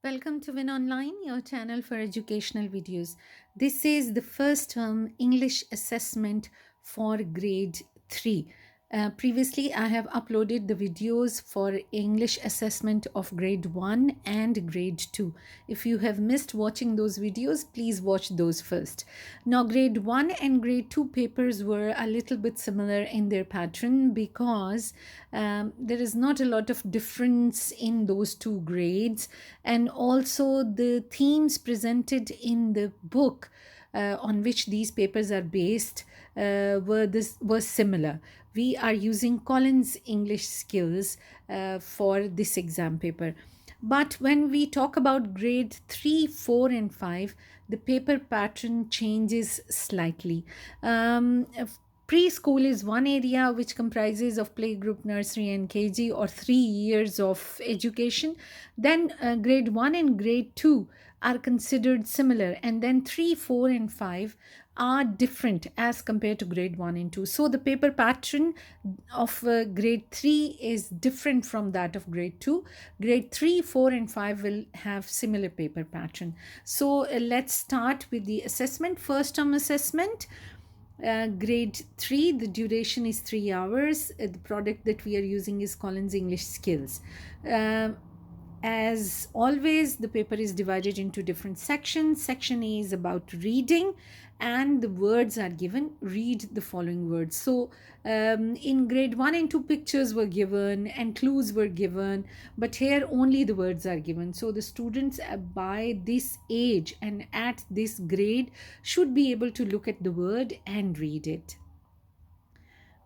Welcome to Win Online, your channel for educational videos. This is the first term English assessment for grade 3. Previously, I have uploaded the videos for English assessment of grade 1 and grade 2. If you have missed watching those videos, please watch those first. Now, grade 1 and grade 2 papers were a little bit similar in their pattern because there is not a lot of difference in those two grades, and also the themes presented in the book on which these papers are based were similar. We are using Collins English Skills for this exam paper. But when we talk about grade 3, 4, and 5, the paper pattern changes slightly. Preschool is one area which comprises of playgroup, nursery, and KG, or 3 years of education. Then grade 1 and grade 2 are considered similar, and then 3, 4, and 5 are different as compared to grade 1 and 2. So the paper pattern of grade 3 is different from that of grade 2. Grade 3, 4, and 5 will have similar paper pattern. So let's start with the assessment. First term assessment. Grade 3, the duration is 3 hours. The product that we are using is Collins English Skills. As always, the paper is divided into different sections. Section A is about reading, and the words are given. Read the following words. So, in grade 1 and 2, pictures were given and clues were given, but here only the words are given. So, the students by this age and at this grade should be able to look at the word and read it.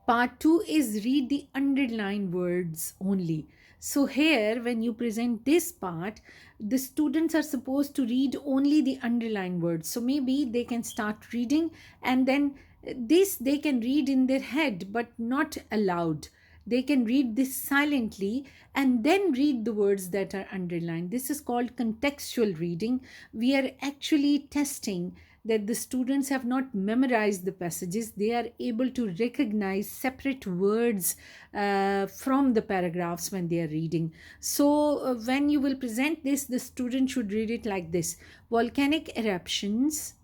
Part 2 is read the underlined words only. So, here, when you present this part, the students are supposed to read only the underlined words. So, maybe they can start reading, and then this they can read in their head but not aloud. They can read this silently and then read the words that are underlined. This is called contextual reading. We are actually testing that the students have not memorized the passages. They are able to recognize separate words from the paragraphs when they are reading. So, when you will present this, the student should read it like this: volcanic eruptions,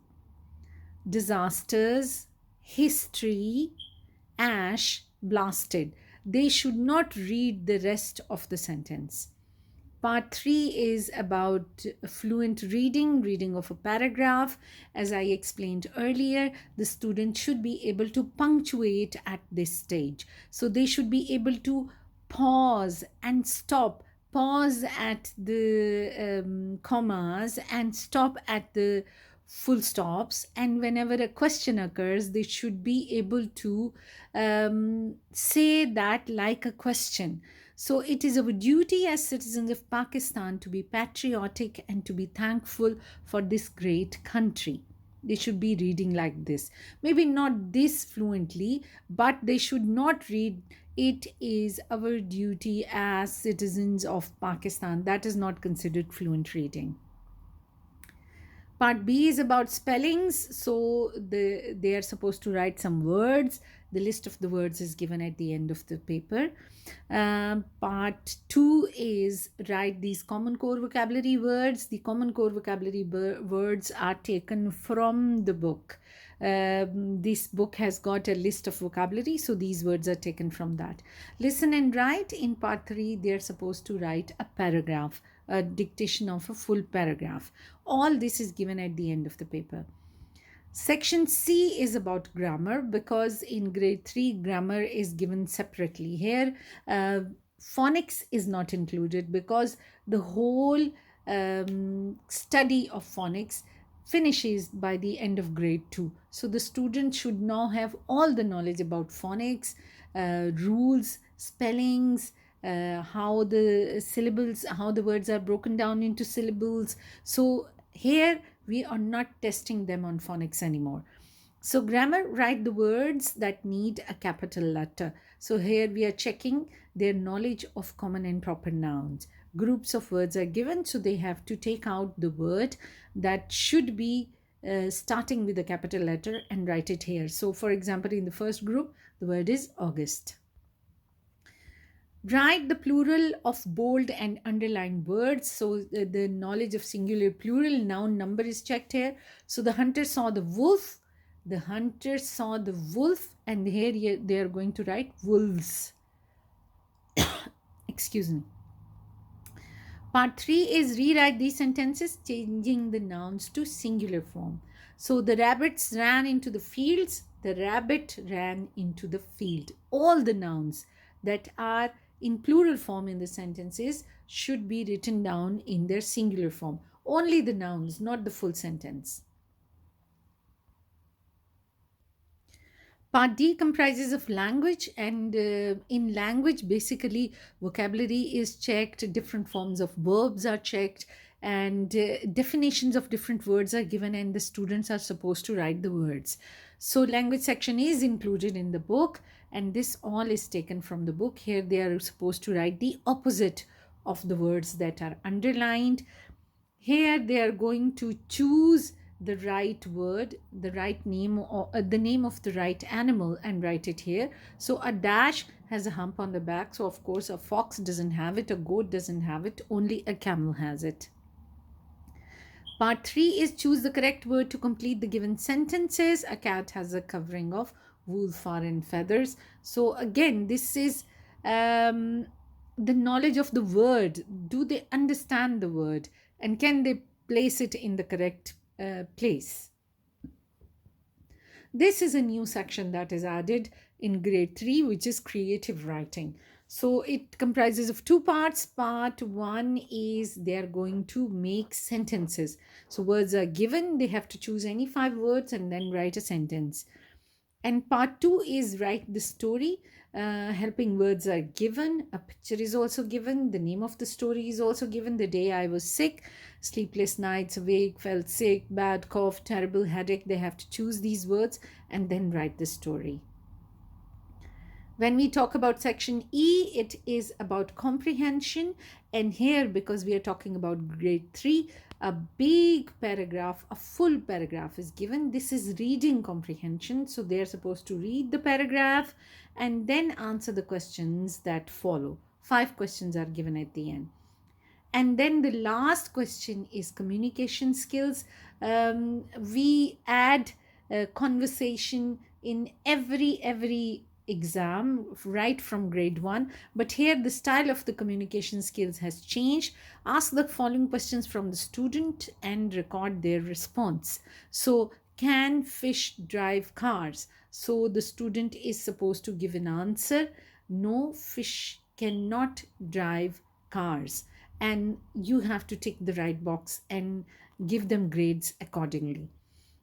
disasters, history, ash, blasted. They should not read the rest of the sentence. Part 3 is about fluent reading, reading of a paragraph. As I explained earlier, the student should be able to punctuate at this stage. So they should be able to pause and stop, pause at the commas and stop at the full stops. And whenever a question occurs, they should be able to say that like a question. So it is our duty as citizens of Pakistan to be patriotic and to be thankful for this great country. They should be reading like this. Maybe not this fluently, but they should not read "it is our duty as citizens of Pakistan." That is not considered fluent reading. Part B is about spellings. So they are supposed to write some words. The list of the words is given at the end of the paper. Part 2 is write these common core vocabulary words. The common core vocabulary words are taken from the book. This book has got a list of vocabulary, so these words are taken from that. Listen and write. In part 3, they are supposed to write a paragraph, a dictation of a full paragraph. All this is given at the end of the paper. Section C is about grammar, because in grade 3, grammar is given separately. Here, phonics is not included because the whole study of phonics finishes by the end of grade 2. So the student should now have all the knowledge about phonics, rules, spellings, how the syllables, how the words are broken down into syllables. So here we are not testing them on phonics anymore. So grammar, write the words that need a capital letter. So here we are checking their knowledge of common and proper nouns. Groups of words are given, so they have to take out the word that should be starting with a capital letter and write it here. So for example, in the first group, the word is August. Write the plural of bold and underlined words. So the knowledge of singular plural noun number is checked here. So the hunter saw the wolf. The hunter saw the wolf, and here they are going to write wolves. Excuse me. Part 3 is rewrite these sentences, changing the nouns to singular form. So the rabbits ran into the fields. The rabbit ran into the field. All the nouns that are in plural form in the sentences should be written down in their singular form. Only the nouns, not the full sentence. Part D comprises of language, and in language, basically, vocabulary is checked, different forms of verbs are checked, and definitions of different words are given, and the students are supposed to write the words. So, language section is included in the book, and this all is taken from the book. Here, they are supposed to write the opposite of the words that are underlined. Here they are going to choose the right word, the right name, or the name of the right animal, and write it here. So a dash has a hump on the back. So of course a fox doesn't have it, a goat doesn't have it, only a camel has it. Part 3 is choose the correct word to complete the given sentences. A cat has a covering of wool, fur, and feathers. So again, this is the knowledge of the word. Do they understand the word, and can they place it in the correct place? This is a new section that is added in grade 3, which is creative writing. So it comprises of two parts. Part 1 is they are going to make sentences. So words are given, they have to choose any 5 words and then write a sentence. And part 2 is write the story. Helping words are given, a picture is also given, the name of the story is also given, the day I was sick, sleepless nights, awake, felt sick, bad cough, terrible headache. They have to choose these words and then write the story. When we talk about section E, it is about comprehension. And here, because we are talking about grade 3, a big paragraph, a full paragraph is given. This is reading comprehension. So they are supposed to read the paragraph and then answer the questions that follow. 5 questions are given at the end. And then the last question is communication skills. We add conversation in every exam right from grade 1, but here the style of the communication skills has changed. Ask the following questions from the student and record their response. So can fish drive cars? So the student is supposed to give an answer: no, fish cannot drive cars. And you have to tick the right box and give them grades accordingly.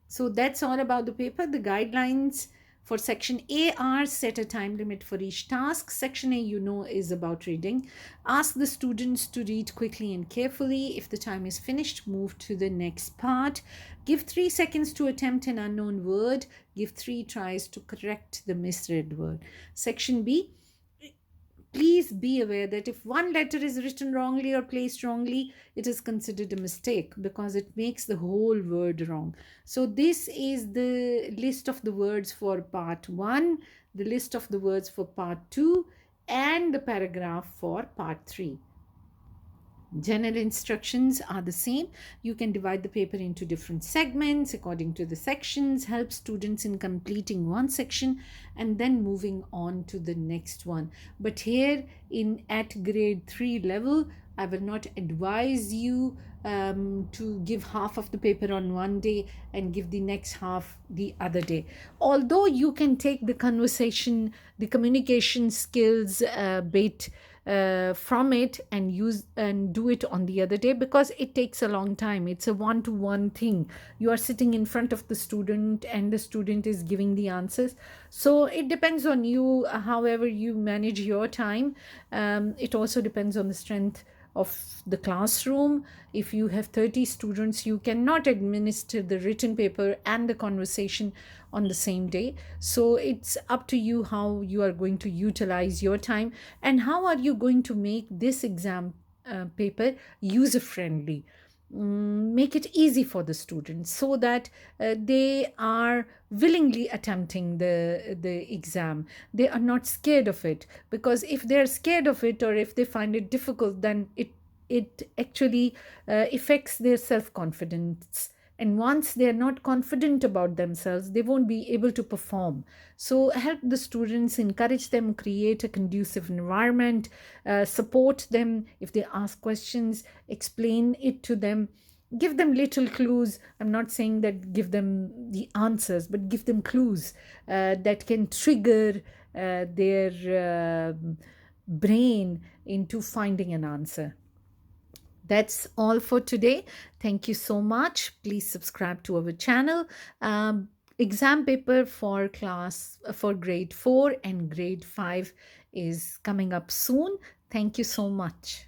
So that's all about the paper. The guidelines for section A are: set a time limit for each task. Section A, is about reading. Ask the students to read quickly and carefully. If the time is finished, move to the next part. Give 3 seconds to attempt an unknown word. Give 3 tries to correct the misread word. Section B, please be aware that if one letter is written wrongly or placed wrongly, it is considered a mistake because it makes the whole word wrong. So this is the list of the words for part 1, the list of the words for part 2, and the paragraph for part 3. General instructions are the same. You can divide the paper into different segments according to the sections, help students in completing one section and then moving on to the next one. But here at grade 3 level, I will not advise you to give half of the paper on one day and give the next half the other day. Although you can take the communication skills bit from it and use and do it on the other day, because it takes a long time. It's a one-to-one thing. You are sitting in front of the student and the student is giving the answers. So it depends on you, however you manage your time. It also depends on the strength of the classroom. If you have 30 students, you cannot administer the written paper and the conversation on the same day. So it's up to you how you are going to utilize your time and how are you going to make this exam paper user friendly. make it easy for the students so that they are willingly attempting the exam. They are not scared of it, because if they are scared of it or if they find it difficult, then it actually affects their self confidence, and once they are not confident about themselves, they won't be able to perform. So help the students, encourage them, create a conducive environment, support them if they ask questions, explain it to them, give them little clues. I'm not saying that give them the answers, but give them clues that can trigger their brain into finding an answer. That's all for today. Thank you so much. Please subscribe to our channel. Exam paper for class for grade 4 and grade 5 is coming up soon. Thank you so much.